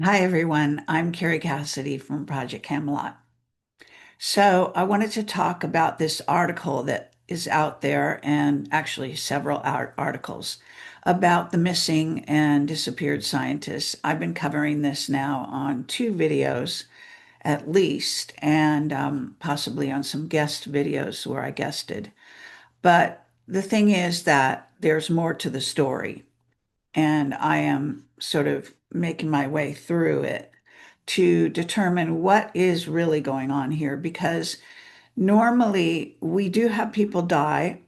Hi, everyone. I'm Carrie Cassidy from Project Camelot. So, I wanted to talk about this article that is out there, and actually several articles about the missing and disappeared scientists. I've been covering this now on two videos at least, and possibly on some guest videos where I guested. But the thing is that there's more to the story, and I am sort of making my way through it to determine what is really going on here because normally we do have people die.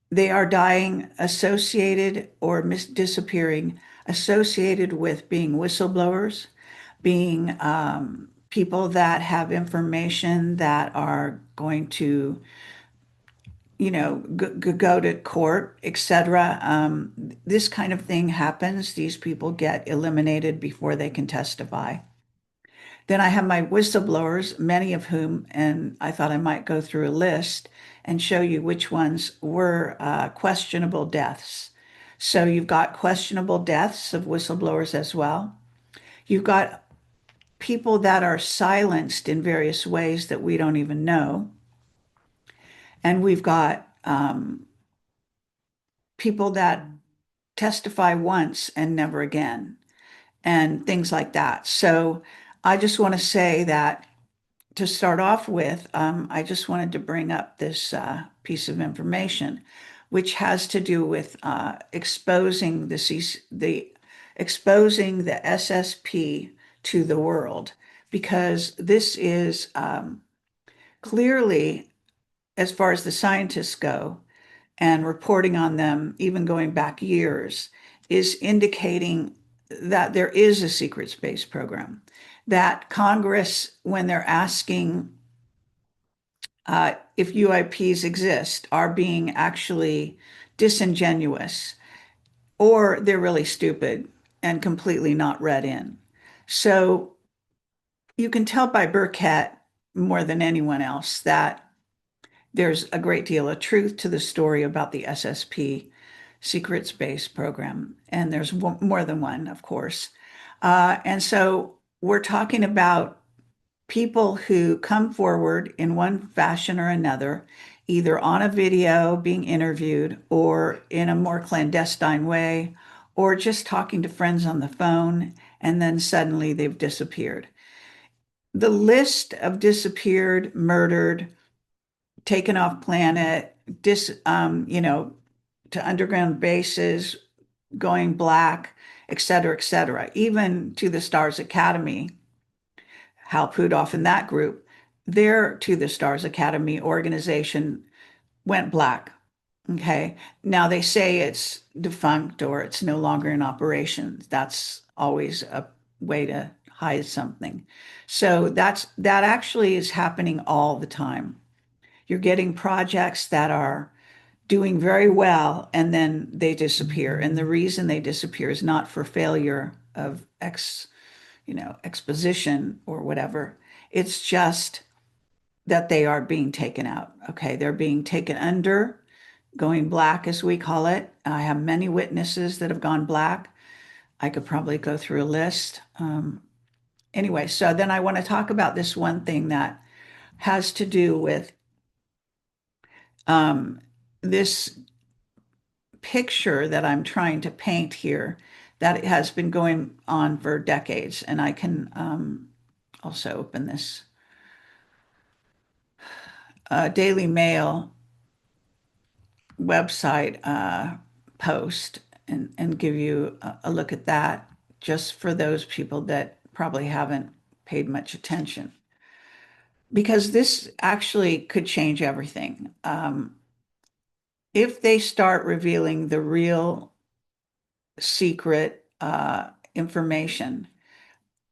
They are dying associated or disappearing associated with being whistleblowers, being people that have information that are going to go to court, etc. This kind of thing happens. These people get eliminated before they can testify. Then I have my whistleblowers, many of whom, and I thought I might go through a list and show you which ones were questionable deaths. So you've got questionable deaths of whistleblowers as well. You've got people that are silenced in various ways that we don't even know. And we've got people that testify once and never again, and things like that. So I just want to say that to start off with, I just wanted to bring up this piece of information, which has to do with exposing the exposing the SSP to the world, because this is clearly, as far as the scientists go, and reporting on them, even going back years, is indicating that there is a secret space program. That Congress, when they're asking if UIPs exist, are being actually disingenuous or they're really stupid and completely not read in. So you can tell by Burkett more than anyone else that there's a great deal of truth to the story about the SSP secret space program. And there's more than one, of course. And so we're talking about people who come forward in one fashion or another, either on a video being interviewed or in a more clandestine way, or just talking to friends on the phone, and then suddenly they've disappeared. The list of disappeared, murdered, taken off planet, to underground bases, going black, et cetera, even to the Stars Academy, Hal Puthoff and that group, their To the Stars Academy organization went black. Okay. Now they say it's defunct or it's no longer in operation. That's always a way to hide something. So that actually is happening all the time. You're getting projects that are doing very well and then they disappear. And the reason they disappear is not for failure of exposition or whatever. It's just that they are being taken out. Okay. They're being taken under, going black, as we call it. I have many witnesses that have gone black. I could probably go through a list. Anyway, so then I want to talk about this one thing that has to do with this picture that I'm trying to paint here that has been going on for decades. And I can also open this Daily Mail website post and give you a look at that just for those people that probably haven't paid much attention. Because this actually could change everything. If they start revealing the real secret information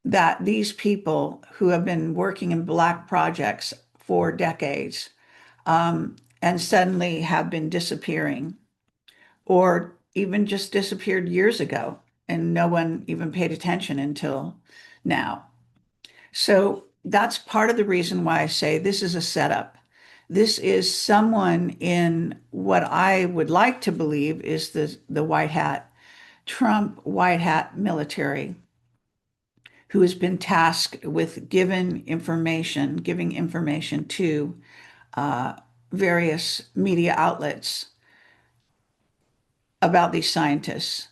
that these people who have been working in Black projects for decades and suddenly have been disappearing or even just disappeared years ago and no one even paid attention until now. So that's part of the reason why I say this is a setup. This is someone in what I would like to believe is the white hat, Trump white hat military who has been tasked with giving information to uh, various media outlets about these scientists,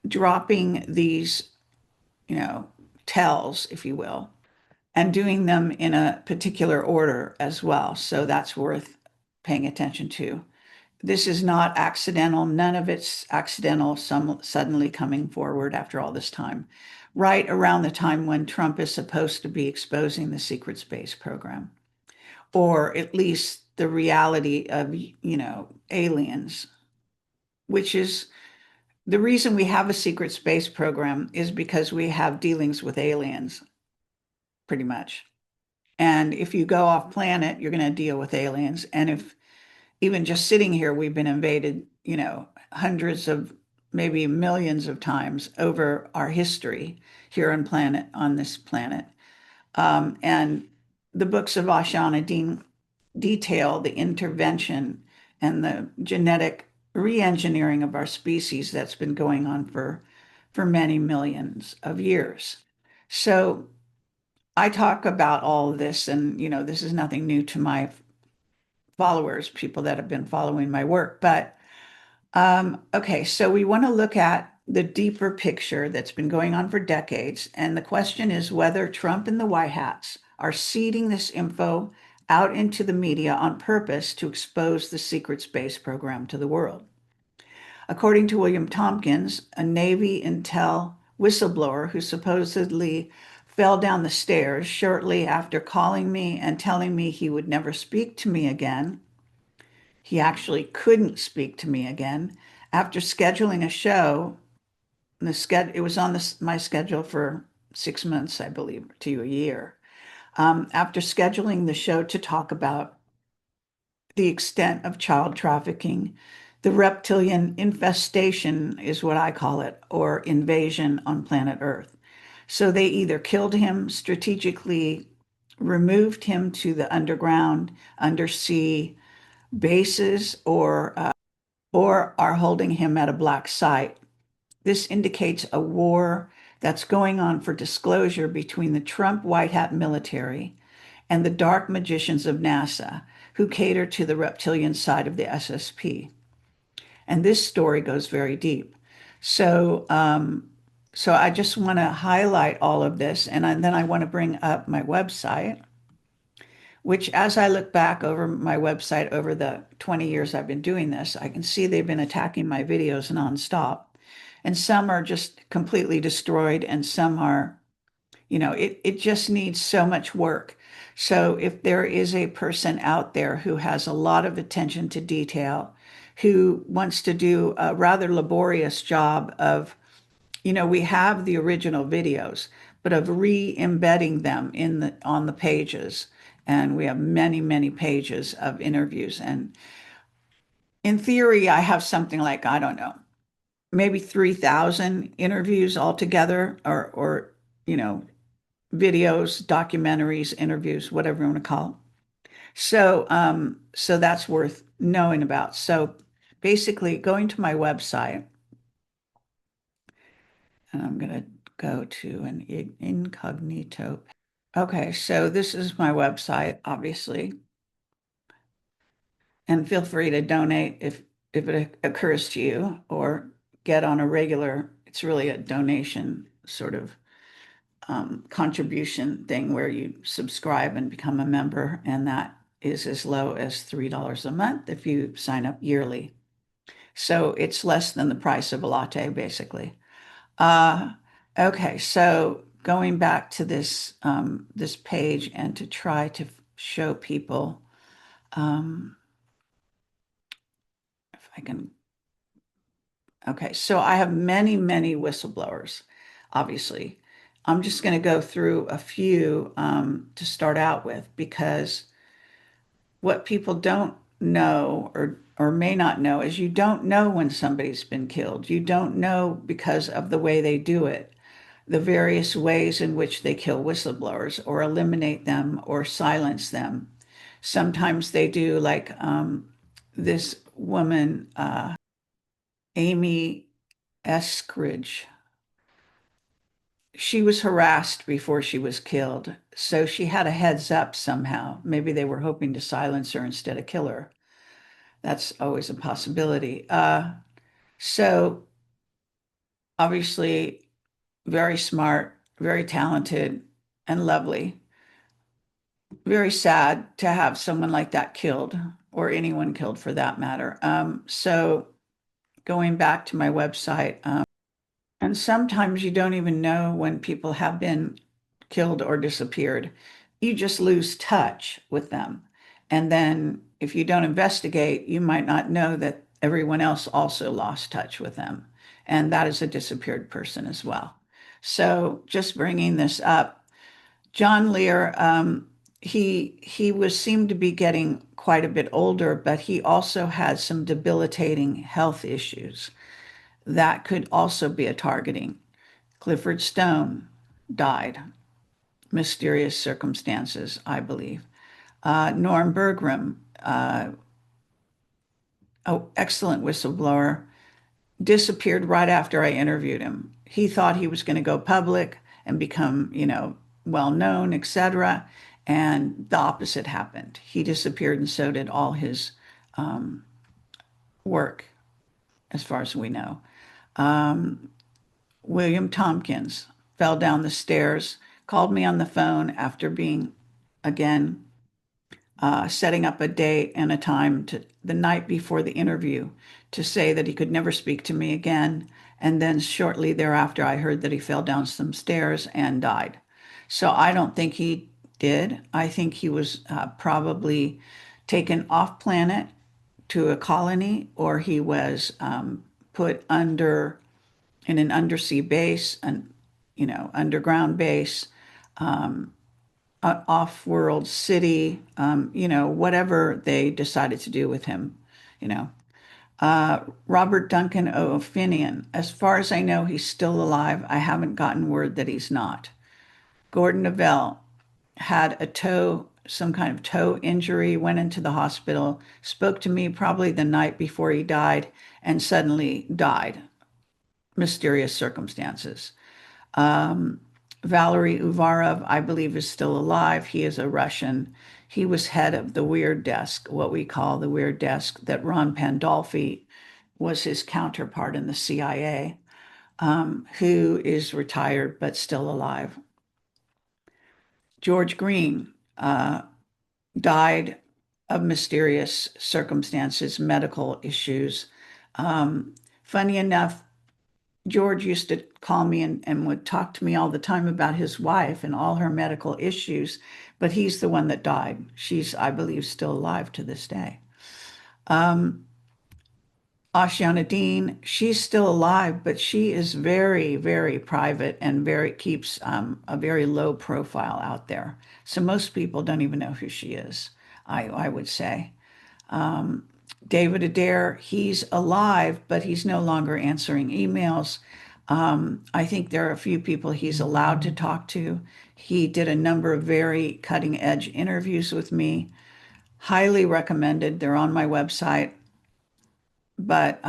dropping these, you know, tells, if you will, and doing them in a particular order as well. So that's worth paying attention to. This is not accidental. None of it's accidental, some suddenly coming forward after all this time, right around the time when Trump is supposed to be exposing the secret space program, or at least the reality of, aliens, which is the reason we have a secret space program is because we have dealings with aliens, pretty much. And if you go off planet, you're going to deal with aliens. And if even just sitting here, we've been invaded, hundreds of, maybe millions of times over our history here on this planet. And the books of Ashana detail the intervention and the genetic re-engineering of our species that's been going on for many millions of years. So I talk about all of this, and this is nothing new to my followers, people that have been following my work. But okay, so we want to look at the deeper picture that's been going on for decades. And the question is whether Trump and the White Hats are seeding this info out into the media on purpose to expose the secret space program to the world. According to William Tompkins, a Navy intel whistleblower who supposedly fell down the stairs shortly after calling me and telling me he would never speak to me again. He actually couldn't speak to me again after scheduling a show. It was on my schedule for 6 months, I believe, to a year. After scheduling the show to talk about the extent of child trafficking, the reptilian infestation is what I call it, or invasion on planet Earth. So they either killed him strategically, removed him to the underground, undersea bases, or are holding him at a black site. This indicates a war that's going on for disclosure between the Trump White Hat military and the dark magicians of NASA, who cater to the reptilian side of the SSP. And this story goes very deep. So, so I just want to highlight all of this, and then I want to bring up my website, which, as I look back over my website over the 20 years I've been doing this, I can see they've been attacking my videos nonstop. And some are just completely destroyed, and some are, it just needs so much work. So if there is a person out there who has a lot of attention to detail, who wants to do a rather laborious job of, we have the original videos, but of re-embedding them on the pages. And we have many, many pages of interviews. And in theory, I have something like, I don't know, maybe 3,000 interviews altogether, or videos, documentaries, interviews, whatever you want to call it. So that's worth knowing about. So basically, going to my website, and I'm going to go to an incognito. Okay, so this is my website, obviously, and feel free to donate if it occurs to you, or get on a regular. It's really a donation sort of contribution thing where you subscribe and become a member, and that is as low as $3 a month if you sign up yearly. So it's less than the price of a latte, basically. Uh, okay, so going back to this page and to try to show people, if I can. Okay, so I have many, many whistleblowers, obviously. I'm just going to go through a few to start out with, because what people don't know, or may not know, is you don't know when somebody's been killed. You don't know because of the way they do it, the various ways in which they kill whistleblowers or eliminate them or silence them. Sometimes they do, like this woman, Amy Eskridge. she was harassed before she was killed. So she had a heads up somehow. Maybe they were hoping to silence her instead of kill her. That's always a possibility. So obviously, very smart, very talented, and lovely. Very sad to have someone like that killed, or anyone killed for that matter. So going back to my website, and sometimes you don't even know when people have been killed or disappeared. You just lose touch with them. And then if you don't investigate, you might not know that everyone else also lost touch with them. And that is a disappeared person as well. So just bringing this up, John Lear, he was seemed to be getting quite a bit older, but he also had some debilitating health issues that could also be a targeting. Clifford Stone died, mysterious circumstances, I believe. Norm Bergram, oh, excellent whistleblower, disappeared right after I interviewed him. He thought he was going to go public and become, well known, etc. And the opposite happened. He disappeared, and so did all his um, work, as far as we know. Um, William Tompkins fell down the stairs, called me on the phone after being, again, setting up a date and a time to the night before the interview to say that he could never speak to me again. And then shortly thereafter, I heard that he fell down some stairs and died. So I don't think he did. I think he was probably taken off planet to a colony, or he was put under in an undersea base, an underground base, off-world city, whatever they decided to do with him, you know. Robert Duncan O'Finian, as far as I know, he's still alive. I haven't gotten word that he's not. Gordon Neville had some kind of toe injury, went into the hospital, spoke to me probably the night before he died, and suddenly died. Mysterious circumstances. Um, Valery Uvarov, I believe, is still alive. He is a Russian. He was head of the Weird Desk, what we call the Weird Desk, that Ron Pandolfi was his counterpart in the CIA, who is retired but still alive. George Green died of mysterious circumstances, medical issues. Um, Funny enough, George used to call me and would talk to me all the time about his wife and all her medical issues, but he's the one that died. She's, I believe, still alive to this day. Um, Ashiana Dean, she's still alive, but she is very, very private and very keeps a very low profile out there. So most people don't even know who she is, I would say. Um, David Adair, he's alive, but he's no longer answering emails. I think there are a few people he's allowed to talk to. He did a number of very cutting edge interviews with me, highly recommended. They're on my website, but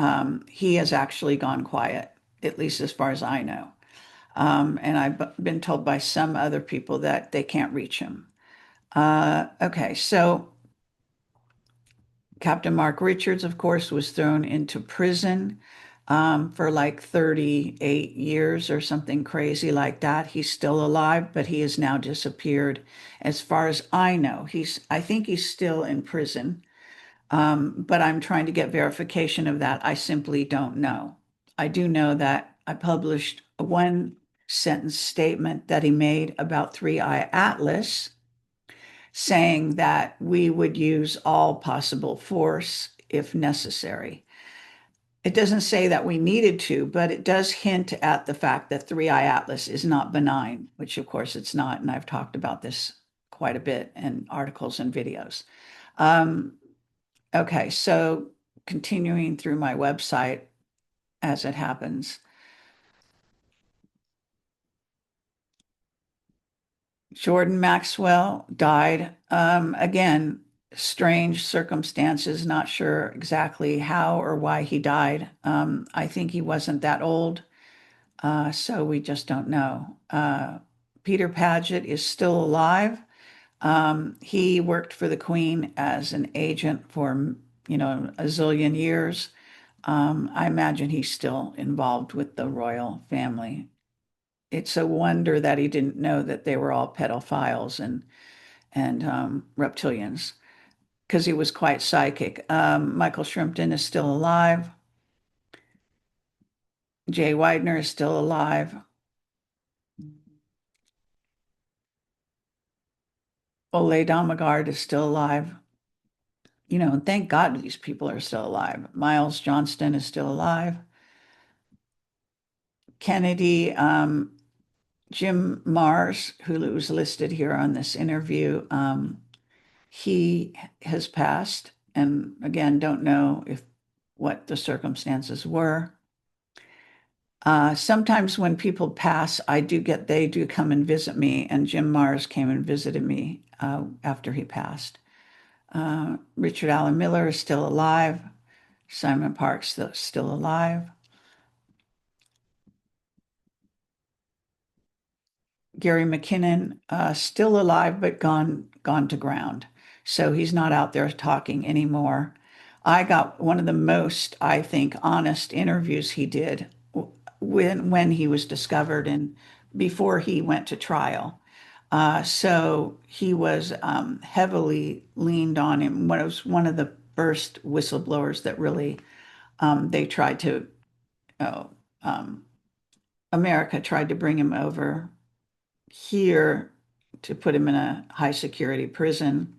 he has actually gone quiet, at least as far as I know. And I've been told by some other people that they can't reach him. Okay, so Captain Mark Richards, of course, was thrown into prison for like 38 years or something crazy like that. He's still alive, but he has now disappeared. As far as I know, I think he's still in prison, but I'm trying to get verification of that. I simply don't know. I do know that I published a one sentence statement that he made about Three Eye Atlas, saying that we would use all possible force if necessary. It doesn't say that we needed to, but it does hint at the fact that Three Eye Atlas is not benign, which of course it's not. And I've talked about this quite a bit in articles and videos. Um, okay, so continuing through my website as it happens. Jordan Maxwell died. Again, strange circumstances, not sure exactly how or why he died. I think he wasn't that old, so we just don't know. Uh, Peter Paget is still alive. He worked for the Queen as an agent for, a zillion years. I imagine he's still involved with the royal family. It's a wonder that he didn't know that they were all pedophiles and reptilians because he was quite psychic. Michael Shrimpton is still alive. Jay Widener is still alive. Ole Damagard is still alive. And thank God these people are still alive. Miles Johnston is still alive. Kennedy, Jim Mars, who was listed here on this interview, he has passed, and again, don't know if what the circumstances were. Sometimes when people pass, they do come and visit me, and Jim Mars came and visited me after he passed. Richard Allen Miller is still alive. Simon Park's still alive. Gary McKinnon, still alive but gone to ground. So he's not out there talking anymore. I got one of the most, I think, honest interviews he did when he was discovered and before he went to trial. So he was heavily leaned on him. Was one of the first whistleblowers that really they tried to, oh, um, America tried to bring him over here to put him in a high security prison.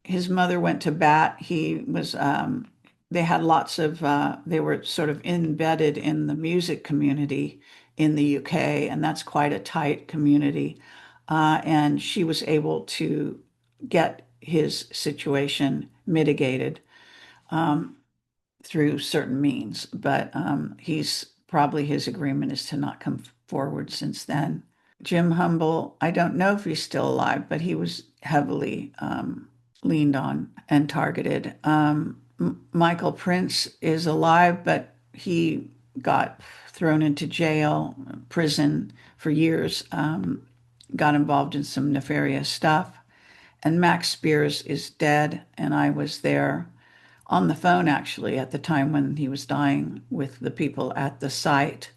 His mother went to bat. They had lots of, they were sort of embedded in the music community in the UK, and that's quite a tight community. And she was able to get his situation mitigated through certain means. But his agreement is to not come forward since then. Jim Humble, I don't know if he's still alive, but he was heavily leaned on and targeted. Michael Prince is alive, but he got thrown into jail, prison for years, got involved in some nefarious stuff. And Max Spears is dead, and I was there on the phone actually at the time when he was dying with the people at the site.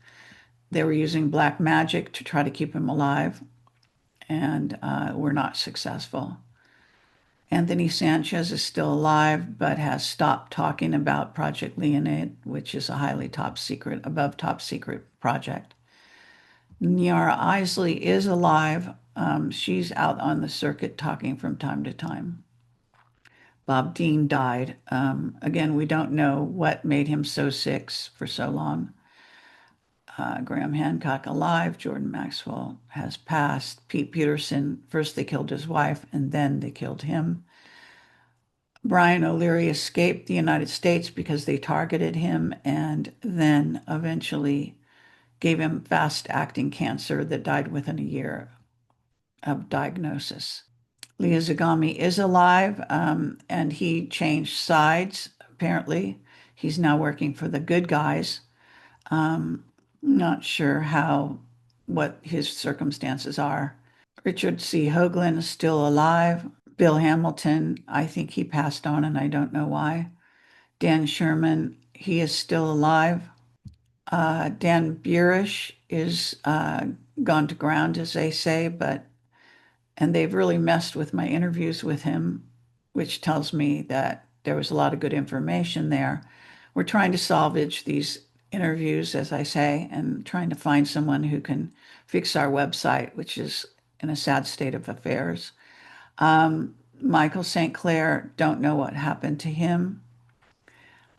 They were using black magic to try to keep him alive and were not successful. Anthony Sanchez is still alive, but has stopped talking about Project Leonid, which is a highly top secret, above top secret project. Niara Isley is alive. She's out on the circuit talking from time to time. Bob Dean died. Again, we don't know what made him so sick for so long. Graham Hancock alive. Jordan Maxwell has passed. Pete Peterson, first they killed his wife and then they killed him. Brian O'Leary escaped the United States because they targeted him and then eventually gave him fast acting cancer that died within a year of diagnosis. Leah Zagami is alive, and he changed sides, apparently. He's now working for the good guys. Not sure what his circumstances are. Richard C. Hoagland is still alive. Bill Hamilton, I think he passed on and I don't know why. Dan Sherman, he is still alive. Dan Burish is gone to ground, as they say, and they've really messed with my interviews with him, which tells me that there was a lot of good information there. We're trying to salvage these interviews, as I say, and trying to find someone who can fix our website, which is in a sad state of affairs. Michael St. Clair, don't know what happened to him.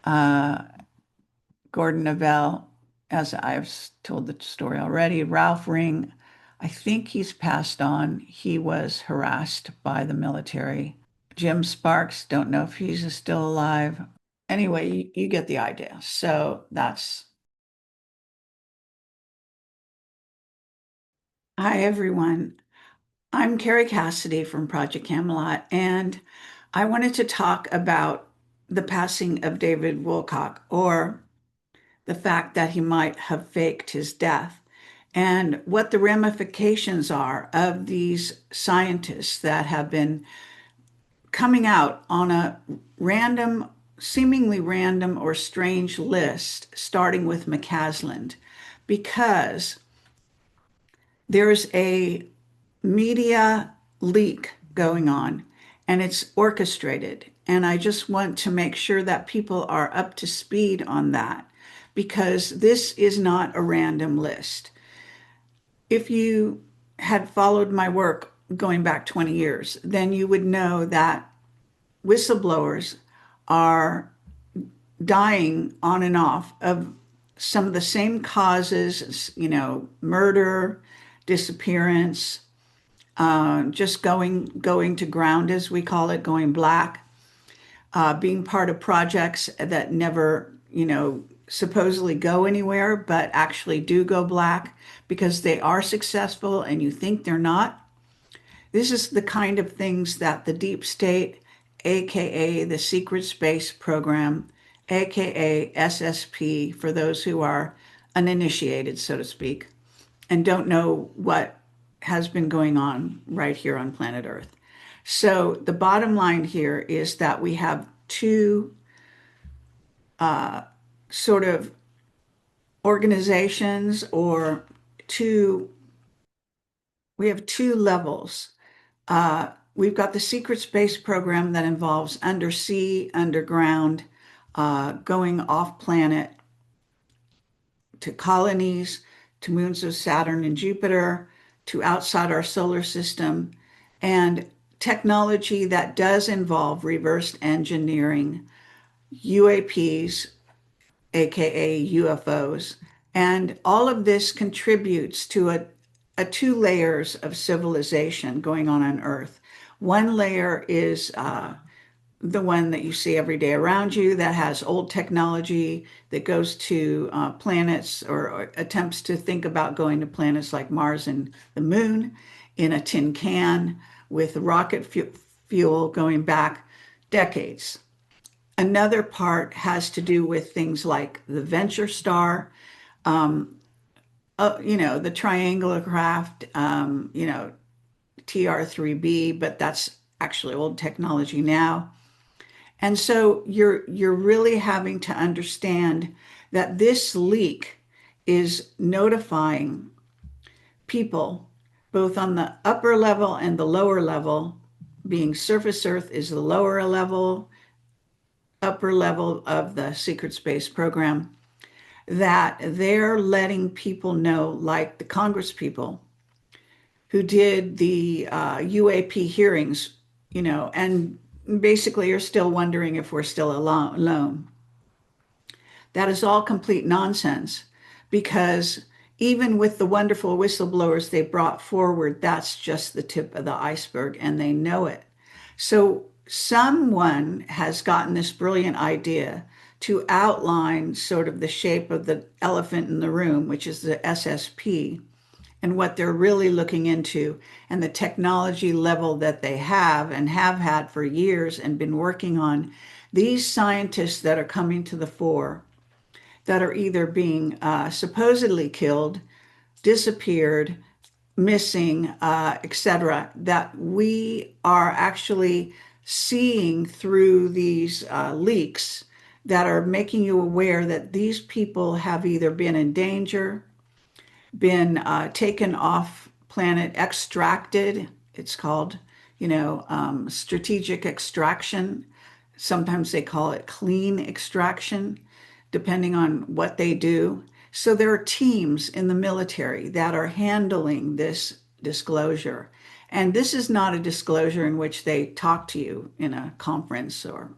Gordon Neville, as I've told the story already. Ralph Ring, I think he's passed on. He was harassed by the military. Jim Sparks, don't know if he's still alive. Anyway, you get the idea. So that's. Hi, everyone. I'm Carrie Cassidy from Project Camelot, and I wanted to talk about the passing of David Wilcock, or the fact that he might have faked his death. and what the ramifications are of these scientists that have been coming out on a random, seemingly random or strange list, starting with McCasland, because there's a media leak going on and it's orchestrated. And I just want to make sure that people are up to speed on that because this is not a random list. If you had followed my work going back 20 years, then you would know that whistleblowers are dying on and off of some of the same causes, murder, disappearance, just going to ground, as we call it, going black, being part of projects that never, supposedly go anywhere, but actually do go black because they are successful and you think they're not. This is the kind of things that the deep state, aka the secret space program, aka SSP, for those who are uninitiated, so to speak, and don't know what has been going on right here on planet Earth. So the bottom line here is that we have two sort of organizations or two, we have two levels. We've got the secret space program that involves undersea, underground, going off planet to colonies, to moons of Saturn and Jupiter, to outside our solar system, and technology that does involve reverse engineering, UAPs, aka UFOs. And all of this contributes to a two layers of civilization going on Earth. One layer is the one that you see every day around you that has old technology that goes to planets or attempts to think about going to planets like Mars and the moon in a tin can with rocket fuel going back decades. Another part has to do with things like the Venture Star, the triangular craft, TR-3B, but that's actually old technology now. And so you're really having to understand that this leak is notifying people both on the upper level and the lower level, being surface Earth is the lower level, upper level of the secret space program, that they're letting people know, like the Congress people who did the UAP hearings, and basically are still wondering if we're still alone. That is all complete nonsense because even with the wonderful whistleblowers they brought forward, that's just the tip of the iceberg and they know it. So someone has gotten this brilliant idea to outline sort of the shape of the elephant in the room, which is the SSP, and what they're really looking into, and the technology level that they have and have had for years and been working on. These scientists that are coming to the fore, that are either being supposedly killed, disappeared, missing, etc., that we are actually seeing through these leaks that are making you aware that these people have either been in danger, been taken off planet, extracted. It's called, strategic extraction. Sometimes they call it clean extraction, depending on what they do. So there are teams in the military that are handling this disclosure. And this is not a disclosure in which they talk to you in a conference or,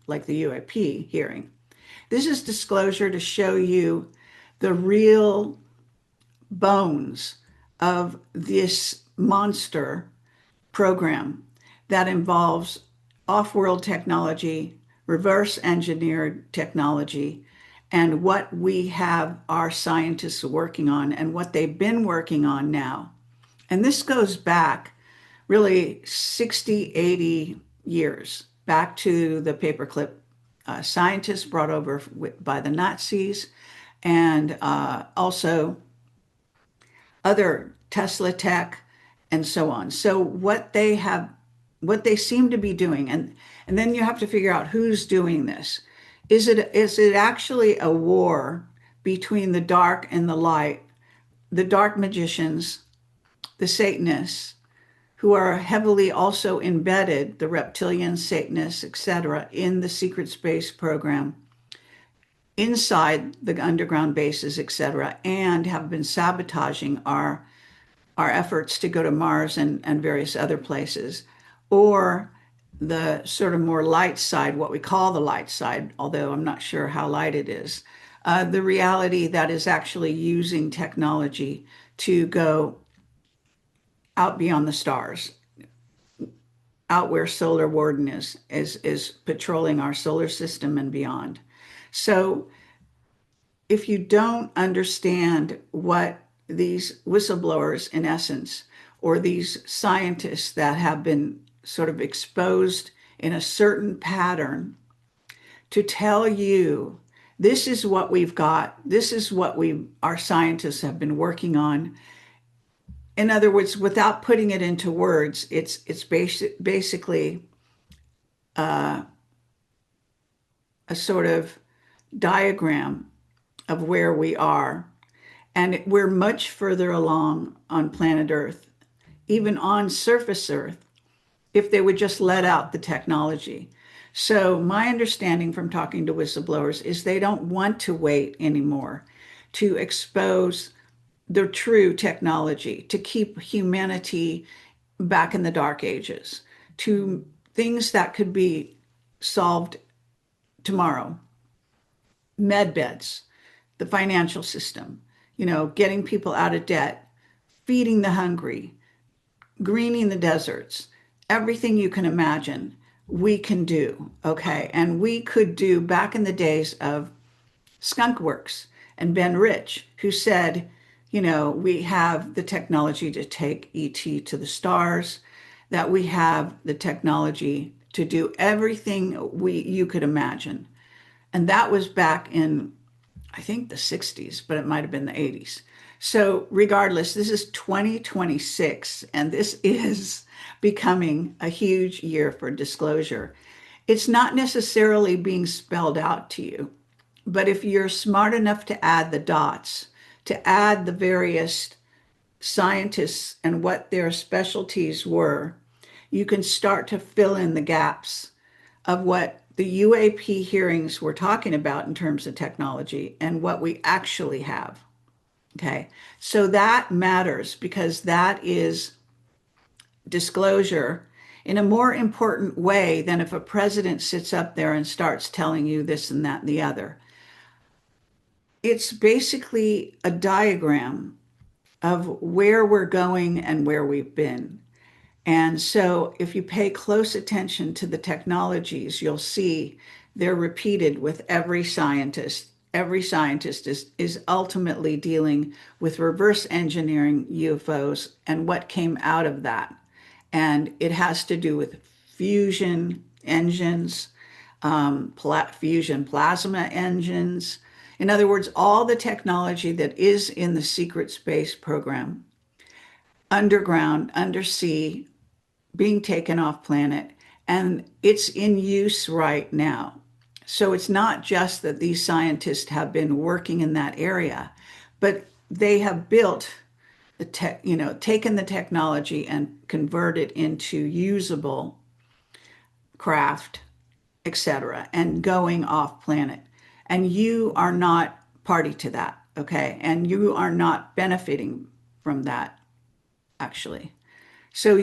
like the UAP hearing. This is disclosure to show you the real bones of this monster program that involves off-world technology, reverse engineered technology, and what we have our scientists working on and what they've been working on now. And this goes back really 60, 80 years, back to the paperclip scientists brought over by the Nazis, and also other Tesla tech, and so on. So what they seem to be doing, and then you have to figure out who's doing this. Is it actually a war between the dark and the light, the dark magicians, the Satanists, who are heavily also embedded, the reptilians, Satanists, etc., in the secret space program, inside the underground bases, etc., and have been sabotaging our efforts to go to Mars and various other places, or the sort of more light side, what we call the light side, although I'm not sure how light it is, the reality that is actually using technology to go out beyond the stars, out where Solar Warden is patrolling our solar system and beyond. So if you don't understand what these whistleblowers, in essence, or these scientists that have been sort of exposed in a certain pattern to tell you, this is what we've got, this is what our scientists have been working on. In other words, without putting it into words, it's basically a sort of diagram of where we are. And we're much further along on planet Earth, even on surface Earth, if they would just let out the technology. So, my understanding from talking to whistleblowers is they don't want to wait anymore to expose the true technology, to keep humanity back in the dark ages, to things that could be solved tomorrow, med beds, the financial system, getting people out of debt, feeding the hungry, greening the deserts, everything you can imagine, we can do. Okay. And we could do back in the days of Skunk Works and Ben Rich, who said, we have the technology to take ET to the stars, that we have the technology to do everything you could imagine. And that was back in, I think, the 60s, but it might have been the 80s. So regardless, this is 2026, and this is becoming a huge year for disclosure. It's not necessarily being spelled out to you, but if you're smart enough to add the dots, to add the various scientists and what their specialties were, you can start to fill in the gaps of what the UAP hearings were talking about in terms of technology and what we actually have. Okay. So that matters because that is disclosure in a more important way than if a president sits up there and starts telling you this and that and the other. It's basically a diagram of where we're going and where we've been. And so if you pay close attention to the technologies, you'll see they're repeated with every scientist. Every scientist is ultimately dealing with reverse engineering UFOs and what came out of that. And it has to do with fusion engines, fusion plasma engines. In other words, all the technology that is in the secret space program, underground, undersea, being taken off planet, and it's in use right now. So it's not just that these scientists have been working in that area, but they have built the tech, taken the technology and converted into usable craft, etc., and going off planet. And you are not party to that, okay? And you are not benefiting from that, actually. So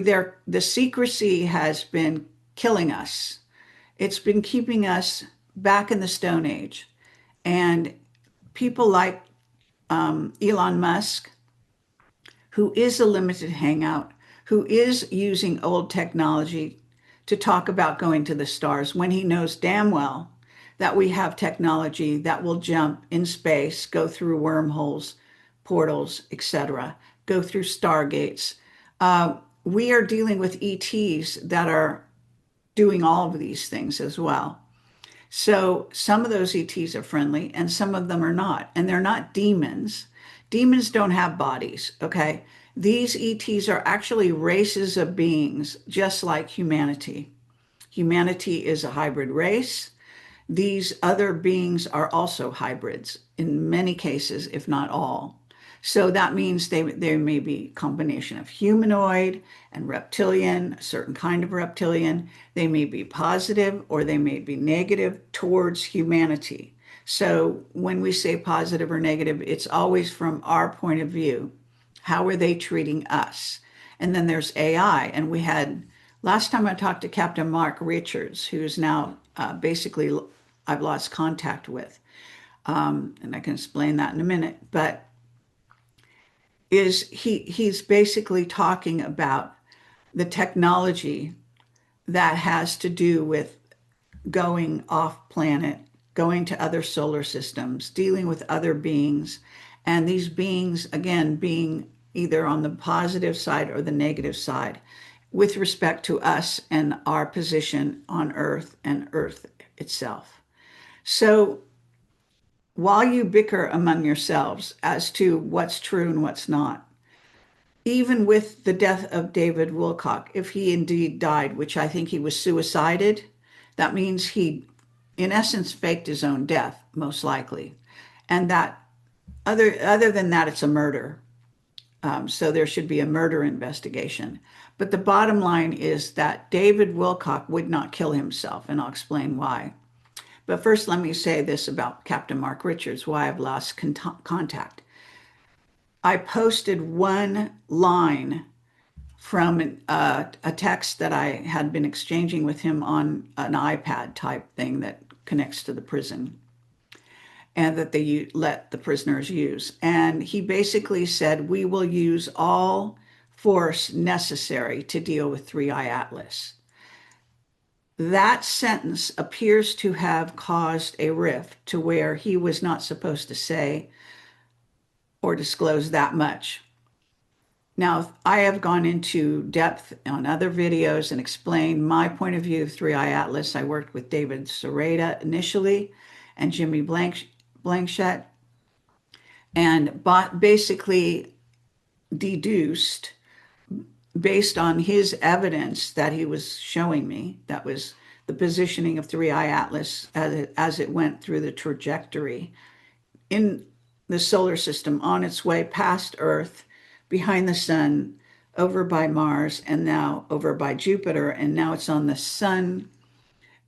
the secrecy has been killing us. It's been keeping us back in the Stone Age. And people like Elon Musk, who is a limited hangout, who is using old technology to talk about going to the stars when he knows damn well that we have technology that will jump in space, go through wormholes, portals, etc., go through stargates. We are dealing with ETs that are doing all of these things as well. So some of those ETs are friendly and some of them are not. And they're not demons. Demons don't have bodies, okay? These ETs are actually races of beings, just like humanity. Humanity is a hybrid race. These other beings are also hybrids in many cases, if not all. So that means they may be a combination of humanoid and reptilian, a certain kind of reptilian. They may be positive or they may be negative towards humanity. So when we say positive or negative, it's always from our point of view. How are they treating us? And then there's AI. And we had, last time I talked to Captain Mark Richards, who's now basically I've lost contact with. And I can explain that in a minute. But he's basically talking about the technology that has to do with going off planet, going to other solar systems, dealing with other beings, and these beings, again, being either on the positive side or the negative side with respect to us and our position on Earth and Earth itself. So while you bicker among yourselves as to what's true and what's not, even with the death of David Wilcock, if he indeed died, which I think he was suicided, that means he, in essence, faked his own death, most likely. And that other than that, it's a murder. So there should be a murder investigation. But the bottom line is that David Wilcock would not kill himself, and I'll explain why. But first, let me say this about Captain Mark Richards, why I've lost contact. I posted one line from a text that I had been exchanging with him on an iPad type thing that connects to the prison and that they let the prisoners use. And he basically said, we will use all force necessary to deal with Three Eye Atlas. That sentence appears to have caused a rift to where he was not supposed to say or disclose that much. Now, I have gone into depth on other videos and explained my point of view of Three Eye Atlas. I worked with David Sereda initially and Jimmy Blanchett, and basically deduced based on his evidence that he was showing me, that was the positioning of Three Eye Atlas as it went through the trajectory in the solar system on its way past Earth, behind the sun, over by Mars, and now over by Jupiter, and now it's on the sun,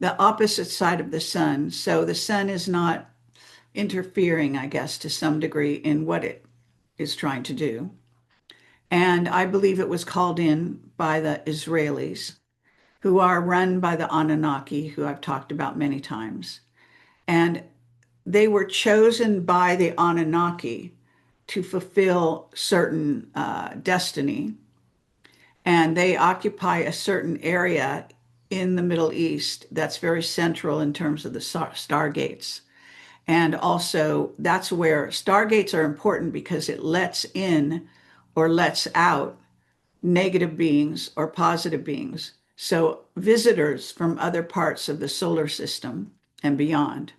the opposite side of the sun. So the sun is not interfering, I guess, to some degree in what it is trying to do. And I believe it was called in by the Israelis, who are run by the Anunnaki, who I've talked about many times. And they were chosen by the Anunnaki to fulfill certain destiny. And they occupy a certain area in the Middle East that's very central in terms of the stargates. And also, that's where stargates are important because it lets in or lets out negative beings or positive beings. So visitors from other parts of the solar system and beyond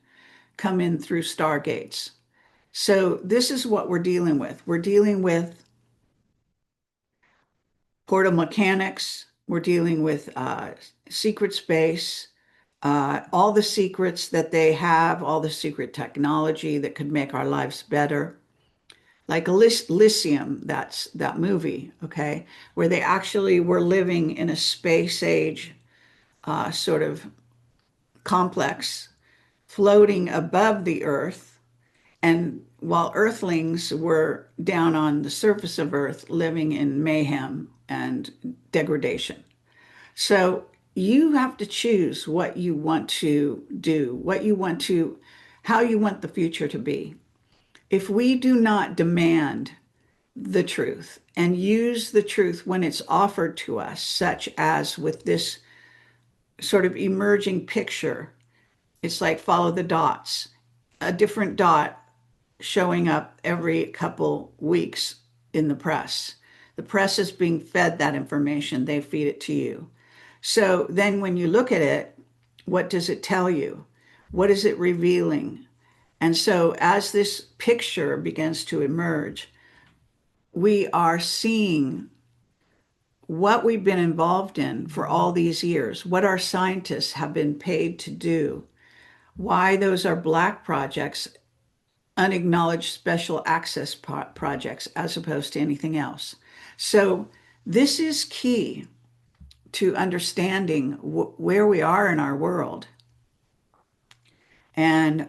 come in through stargates. So this is what we're dealing with. We're dealing with portal mechanics. We're dealing with secret space, all the secrets that they have, all the secret technology that could make our lives better. Like Elysium, that's that movie, okay, where they actually were living in a space age sort of complex, floating above the Earth. And while Earthlings were down on the surface of Earth, living in mayhem and degradation. So you have to choose what you want to do, how you want the future to be. If we do not demand the truth and use the truth when it's offered to us, such as with this sort of emerging picture, it's like follow the dots, a different dot showing up every couple weeks in the press. The press is being fed that information, they feed it to you. So then when you look at it, what does it tell you? What is it revealing? And so as this picture begins to emerge, we are seeing what we've been involved in for all these years, what our scientists have been paid to do, why those are black projects, unacknowledged special access projects, as opposed to anything else. So, this is key to understanding where we are in our world. And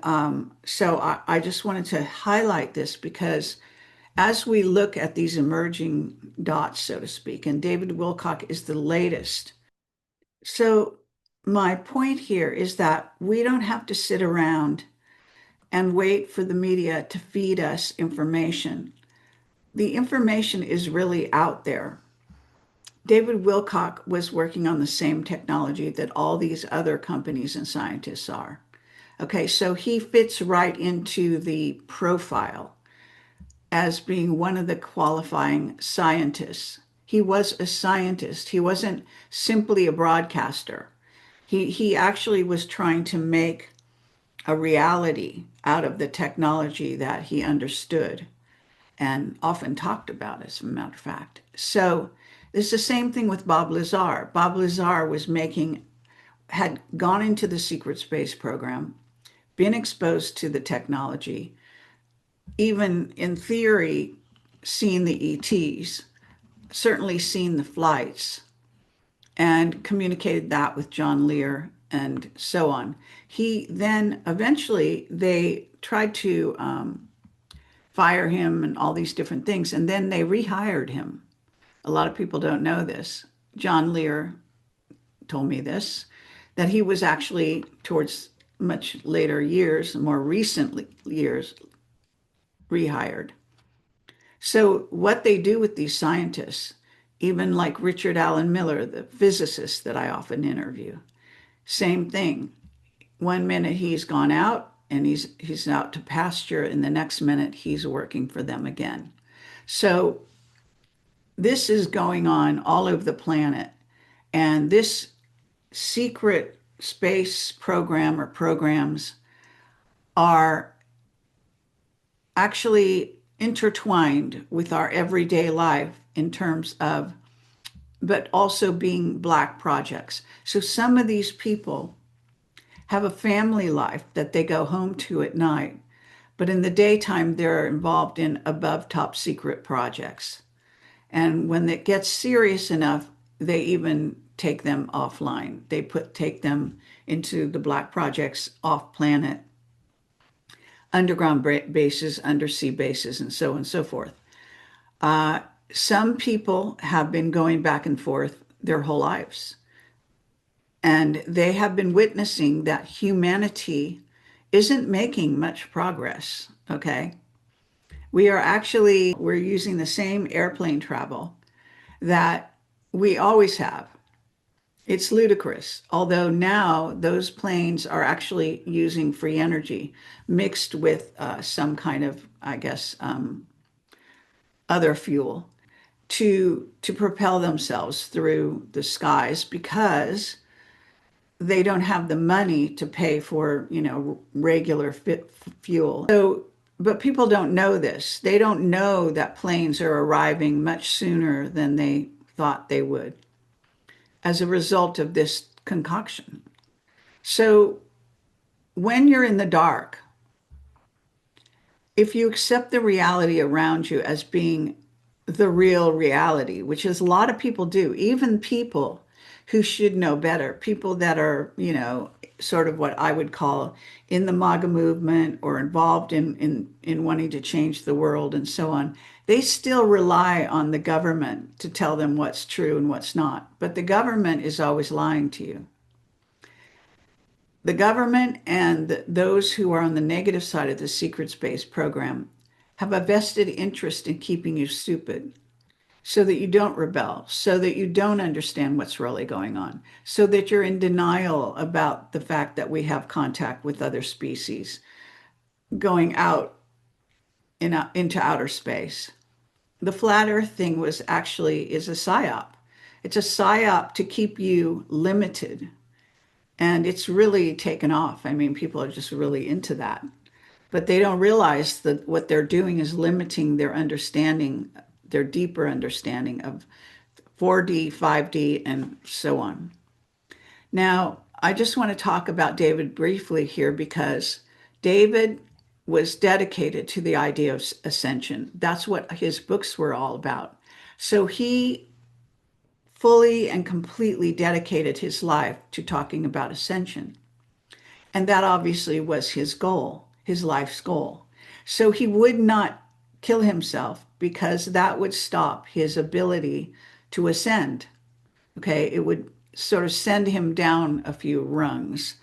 so I just wanted to highlight this because as we look at these emerging dots, so to speak, and David Wilcock is the latest. So my point here is that we don't have to sit around and wait for the media to feed us information. The information is really out there. David Wilcock was working on the same technology that all these other companies and scientists are. Okay, so he fits right into the profile as being one of the qualifying scientists. He was a scientist. He wasn't simply a broadcaster. He actually was trying to make a reality out of the technology that he understood and often talked about, as a matter of fact. So it's the same thing with Bob Lazar. Bob Lazar had gone into the secret space program, been exposed to the technology, even in theory, seen the ETs, certainly seen the flights, and communicated that with John Lear and so on. He then eventually, they tried to fire him and all these different things, and then they rehired him. A lot of people don't know this. John Lear told me this, that he was actually towards much later years, more recent years, rehired. So what they do with these scientists, even like Richard Allen Miller, the physicist that I often interview, same thing. One minute he's gone out and he's out to pasture, and the next minute he's working for them again. So this is going on all over the planet. And this secret space program or programs are actually intertwined with our everyday life in terms of, but also being black projects. So some of these people have a family life that they go home to at night, but in the daytime, they're involved in above top secret projects. And when it gets serious enough, they even take them offline. They take them into the black projects off planet, underground bases, undersea bases, and so on and so forth. Some people have been going back and forth their whole lives, and they have been witnessing that humanity isn't making much progress. Okay, we're using the same airplane travel that we always have. It's ludicrous, although now those planes are actually using free energy mixed with some kind of, I guess, other fuel to propel themselves through the skies because they don't have the money to pay for, regular fuel. So, but people don't know this. They don't know that planes are arriving much sooner than they thought they would as a result of this concoction. So when you're in the dark, if you accept the reality around you as being the real reality, which is a lot of people do, even people who should know better, people that are, sort of what I would call in the MAGA movement or involved in wanting to change the world and so on, they still rely on the government to tell them what's true and what's not. But the government is always lying to you. The government and those who are on the negative side of the secret space program have a vested interest in keeping you stupid so that you don't rebel, so that you don't understand what's really going on, so that you're in denial about the fact that we have contact with other species going out into outer space. The flat earth thing is a psyop. It's a psyop to keep you limited. And it's really taken off. I mean, people are just really into that. But they don't realize that what they're doing is limiting their understanding, their deeper understanding of 4D, 5D, and so on. Now, I just want to talk about David briefly here because David was dedicated to the idea of ascension. That's what his books were all about. So he fully and completely dedicated his life to talking about ascension. And that obviously was his goal, his life's goal. So he would not kill himself because that would stop his ability to ascend. Okay, it would sort of send him down a few rungs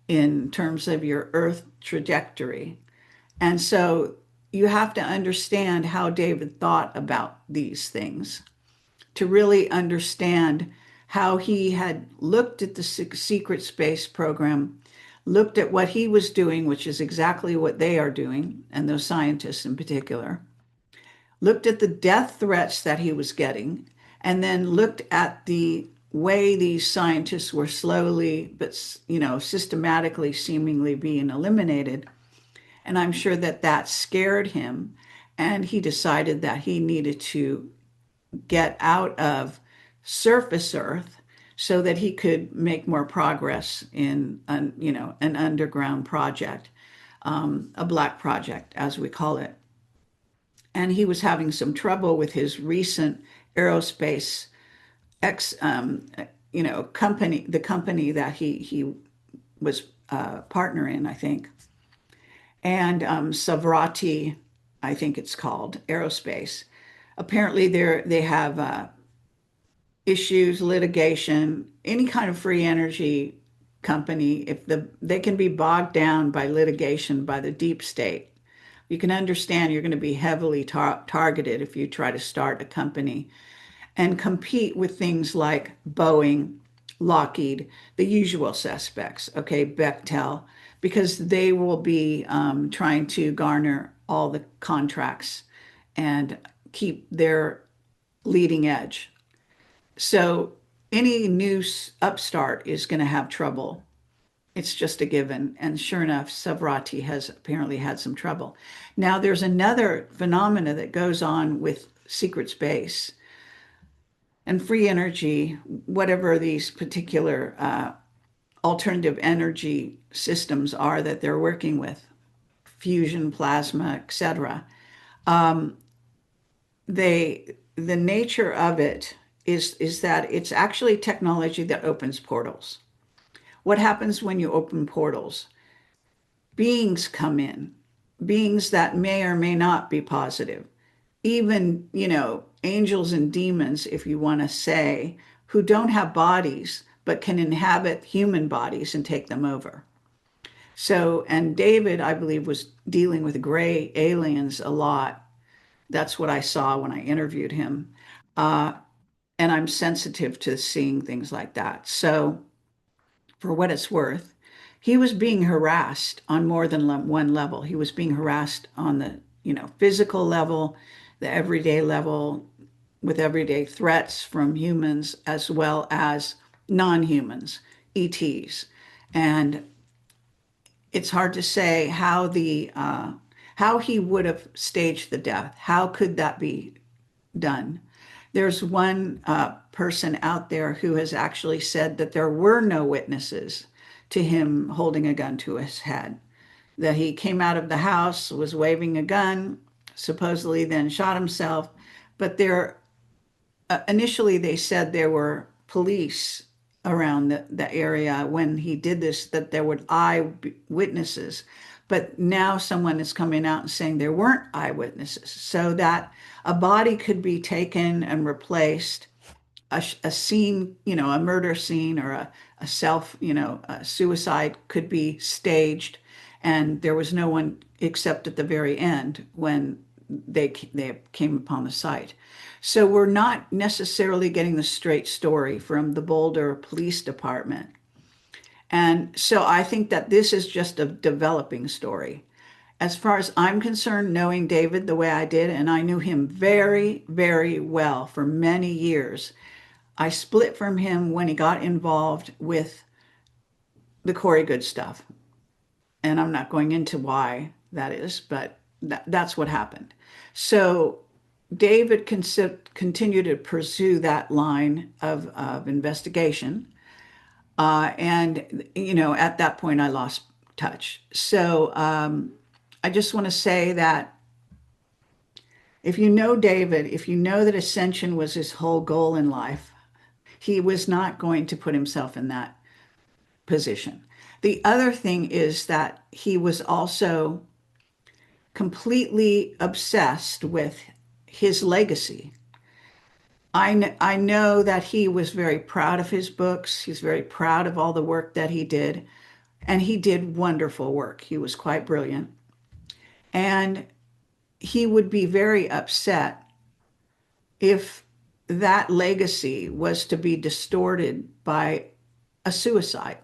in terms of your earth trajectory. And so you have to understand how David thought about these things to really understand how he had looked at the secret space program, looked at what he was doing, which is exactly what they are doing, and those scientists in particular, looked at the death threats that he was getting, and then looked at the way these scientists were slowly but systematically seemingly being eliminated. And I'm sure that that scared him, and he decided that he needed to get out of surface earth so that he could make more progress in an underground project, a black project as we call it. And he was having some trouble with his recent aerospace ex company, the company that he was partner in, I think, and Savrati, I think it's called, aerospace. Apparently they have issues, litigation, any kind of free energy company, if they can be bogged down by litigation by the deep state. You can understand you're going to be heavily targeted if you try to start a company and compete with things like Boeing, Lockheed, the usual suspects, okay, Bechtel, because they will be trying to garner all the contracts and keep their leading edge. So any new upstart is going to have trouble. It's just a given. And sure enough, Savrati has apparently had some trouble. Now, there's another phenomena that goes on with secret space and free energy, whatever these particular alternative energy systems are that they're working with, fusion, plasma, etc. The nature of it is that it's actually technology that opens portals. What happens when you open portals? Beings come in, beings that may or may not be positive, even, angels and demons, if you want to say, who don't have bodies but can inhabit human bodies and take them over. So, and David, I believe, was dealing with gray aliens a lot. That's what I saw when I interviewed him. Uh, and I'm sensitive to seeing things like that. So, for what it's worth, he was being harassed on more than one level. He was being harassed on the, physical level, the everyday level, with everyday threats from humans as well as non-humans, ETs. And it's hard to say how he would have staged the death. How could that be done? There's one person out there who has actually said that there were no witnesses to him holding a gun to his head, that he came out of the house, was waving a gun, supposedly then shot himself. But initially they said there were police around the area when he did this, that there were eyewitnesses. But now someone is coming out and saying there weren't eyewitnesses, so that a body could be taken and replaced, a scene, a murder scene or a self, a suicide could be staged, and there was no one except at the very end when they came upon the site. So we're not necessarily getting the straight story from the Boulder Police Department. And so I think that this is just a developing story. As far as I'm concerned, knowing David the way I did, and I knew him very, very well for many years, I split from him when he got involved with the Corey Good stuff. And I'm not going into why that is, but that's what happened. So David continued to pursue that line of investigation. And, at that point, I lost touch. So I just want to say that if you know David, if you know that ascension was his whole goal in life, he was not going to put himself in that position. The other thing is that he was also completely obsessed with his legacy. I know that he was very proud of his books. He's very proud of all the work that he did, and he did wonderful work. He was quite brilliant. And he would be very upset if that legacy was to be distorted by a suicide,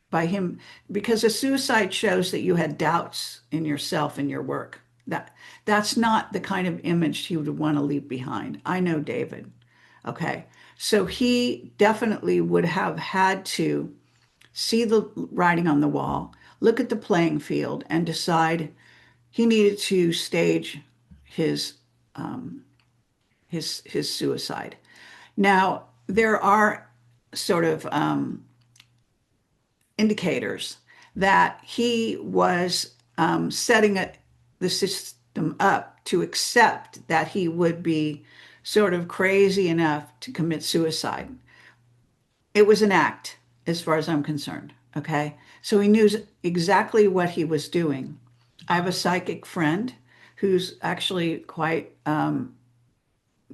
by him, because a suicide shows that you had doubts in yourself and your work. That's not the kind of image he would want to leave behind. I know David. Okay. So he definitely would have had to see the writing on the wall, look at the playing field, and decide he needed to stage his um, his suicide. Now, there are sort of indicators that he was setting the system up to accept that he would be sort of crazy enough to commit suicide. It was an act, as far as I'm concerned. Okay. So he knew exactly what he was doing. I have a psychic friend who's actually quite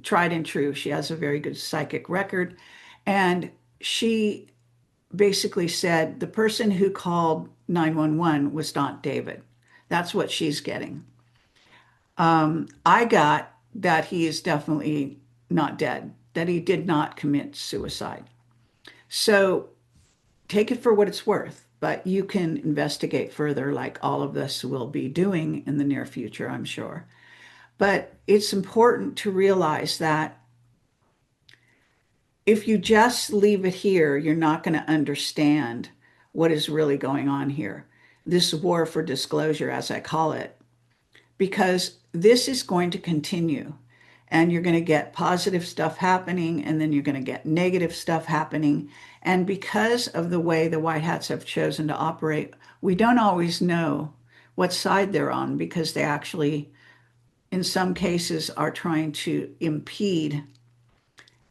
tried and true. She has a very good psychic record. And she basically said the person who called 911 was not David. That's what she's getting. I got that he is definitely not dead, that he did not commit suicide. So take it for what it's worth, but you can investigate further, like all of us will be doing in the near future, I'm sure. But it's important to realize that if you just leave it here, you're not going to understand what is really going on here. This war for disclosure, as I call it, because this is going to continue. And you're going to get positive stuff happening, and then you're going to get negative stuff happening. And because of the way the White Hats have chosen to operate, we don't always know what side they're on because they actually, in some cases, are trying to impede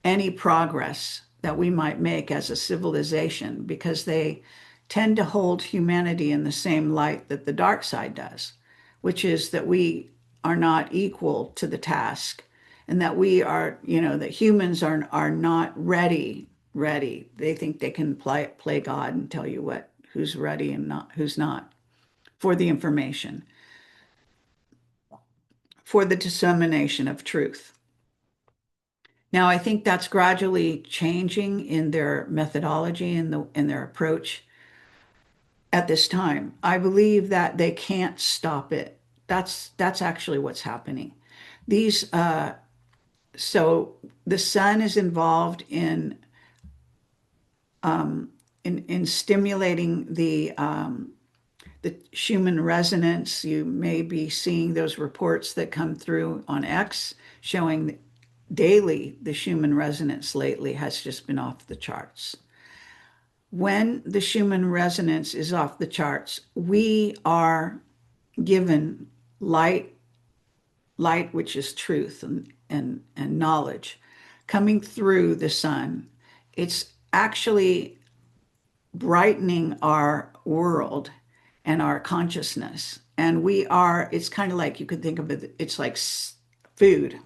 any progress that we might make as a civilization because they tend to hold humanity in the same light that the dark side does, which is that we are not equal to the task and that we are, that humans are not ready. They think they can play God and tell you who's ready and not who's not for the information, for the dissemination of truth. Now, I think that's gradually changing in their methodology and in their approach at this time. I believe that they can't stop it. That's actually what's happening. These so the sun is involved in stimulating the Schumann resonance. You may be seeing those reports that come through on X showing daily the Schumann resonance lately has just been off the charts. When the Schumann resonance is off the charts, we are given light, which is truth and knowledge, coming through the sun. It's actually brightening our world and our consciousness. And it's kind of like you could think of it, it's like food.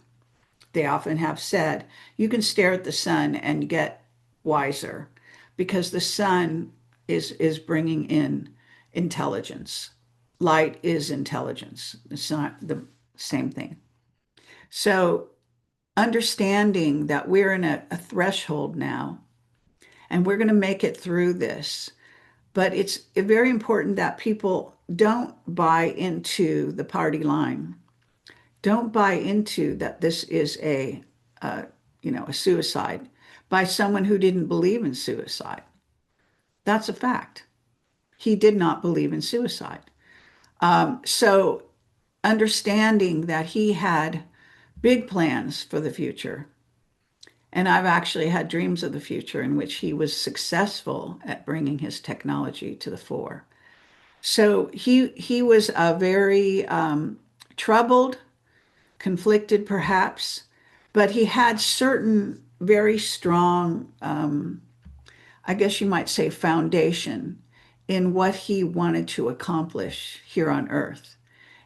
They often have said, you can stare at the sun and get wiser because the sun is bringing in intelligence. Light is intelligence. It's not the same thing. So understanding that we're in a threshold now and we're going to make it through this. But it's very important that people don't buy into the party line. Don't buy into that this is a suicide by someone who didn't believe in suicide. That's a fact. He did not believe in suicide. So understanding that he had big plans for the future. And I've actually had dreams of the future in which he was successful at bringing his technology to the fore. So he was a very troubled, conflicted perhaps, but he had certain very strong, I guess you might say, foundation in what he wanted to accomplish here on Earth.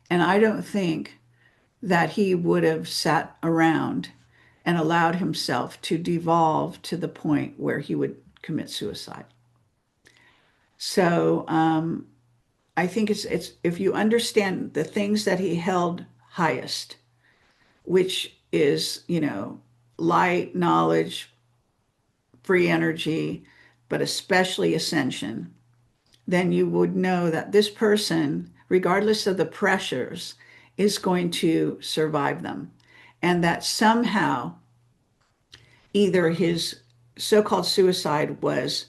And I don't think that he would have sat around and allowed himself to devolve to the point where he would commit suicide. So I think it's if you understand the things that he held highest, which is, light, knowledge, free energy, but especially ascension, then you would know that this person, regardless of the pressures, is going to survive them. And that somehow either his so-called suicide was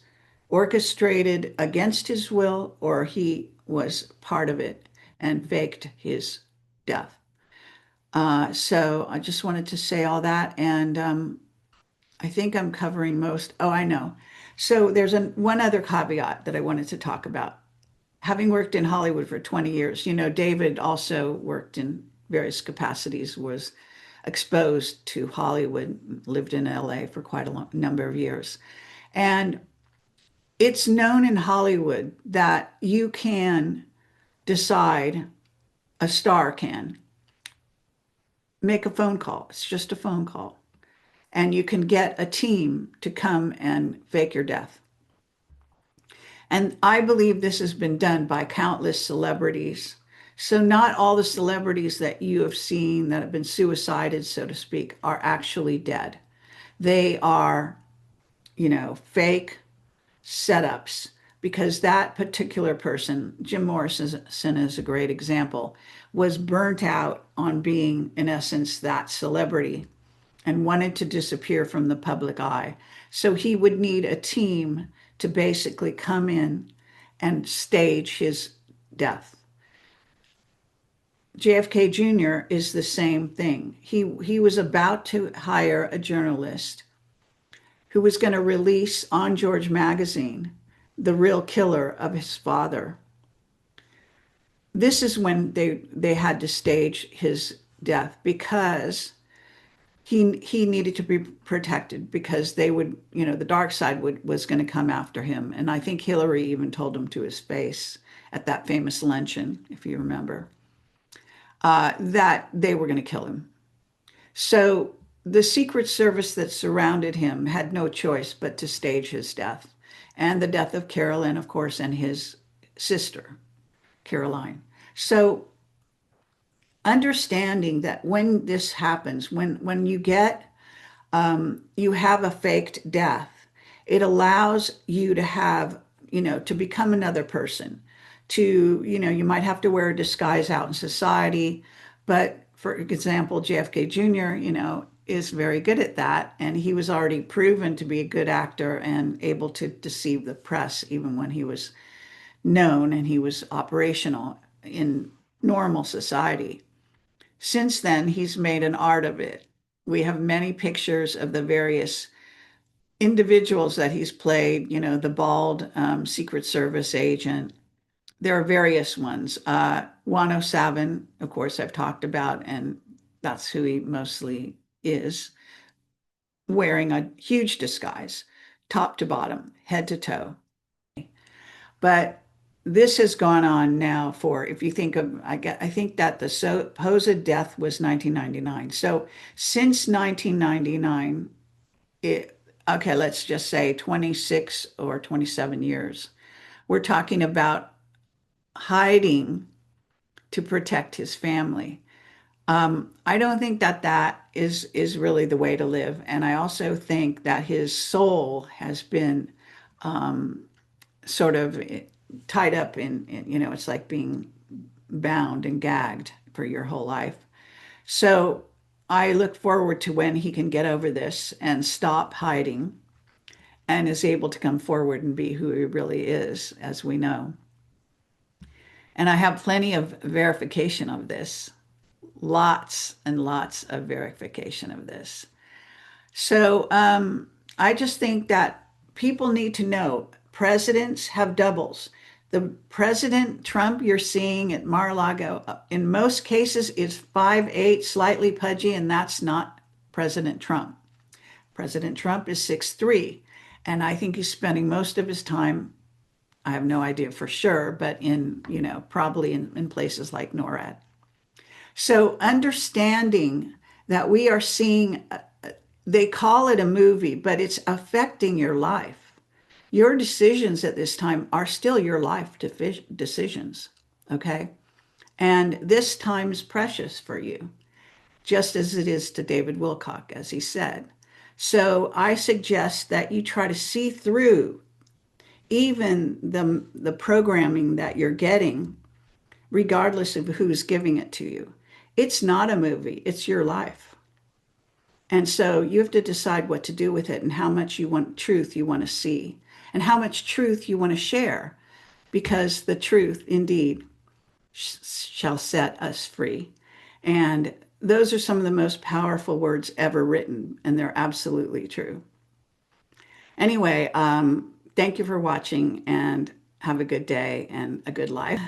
orchestrated against his will or he was part of it and faked his death. So I just wanted to say all that. And I think I'm covering most. Oh, I know. So there's one other caveat that I wanted to talk about. Having worked in Hollywood for 20 years, David also worked in various capacities, was exposed to Hollywood, lived in LA for quite a number of years. And it's known in Hollywood that you can decide, a star can make a phone call. It's just a phone call. And you can get a team to come and fake your death. And I believe this has been done by countless celebrities. So not all the celebrities that you have seen that have been suicided, so to speak, are actually dead. They are, fake setups because that particular person, Jim Morrison is a great example, was burnt out on being, in essence, that celebrity and wanted to disappear from the public eye. So he would need a team to basically come in and stage his death. JFK Jr. is the same thing. He was about to hire a journalist who was going to release on George magazine the real killer of his father. This is when they had to stage his death because he needed to be protected because they would, the dark side was going to come after him. And I think Hillary even told him to his face at that famous luncheon, if you remember, that they were going to kill him. So the Secret Service that surrounded him had no choice but to stage his death and the death of Carolyn, of course, and his sister, Caroline. So understanding that when this happens, when you get, you have a faked death, it allows you to have, to become another person, to, you might have to wear a disguise out in society. But for example, JFK Jr., is very good at that. And he was already proven to be a good actor and able to deceive the press, even when he was known and he was operational in normal society. Since then, he's made an art of it. We have many pictures of the various individuals that he's played, the bald Secret Service agent. There are various ones. 107, of course, I've talked about, and that's who he mostly is, wearing a huge disguise, top to bottom, head to toe. But this has gone on now for, if you think of, I think that the supposed death was 1999. So since 1999, okay, let's just say 26 or 27 years, we're talking about hiding to protect his family. I don't think that that is really the way to live. And I also think that his soul has been sort of tied up in, it's like being bound and gagged for your whole life. So I look forward to when he can get over this and stop hiding and is able to come forward and be who he really is, as we know. And I have plenty of verification of this. lots and lots of verification of this. So I just think that people need to know presidents have doubles. The President Trump you're seeing at Mar-a-Lago, in most cases, is 5'8", slightly pudgy, and that's not President Trump. President Trump is 6'3", and I think he's spending most of his time, I have no idea for sure, but probably in places like NORAD. So understanding that we are seeing, they call it a movie, but it's affecting your life. Your decisions at this time are still your life decisions, okay? And this time is precious for you, just as it is to David Wilcock, as he said. So I suggest that you try to see through even the programming that you're getting, regardless of who's giving it to you. It's not a movie, it's your life. And so you have to decide what to do with it and how much truth you want to see and how much truth you want to share, because the truth indeed shall set us free. And those are some of the most powerful words ever written, and they're absolutely true. Anyway, thank you for watching, and have a good day and a good life.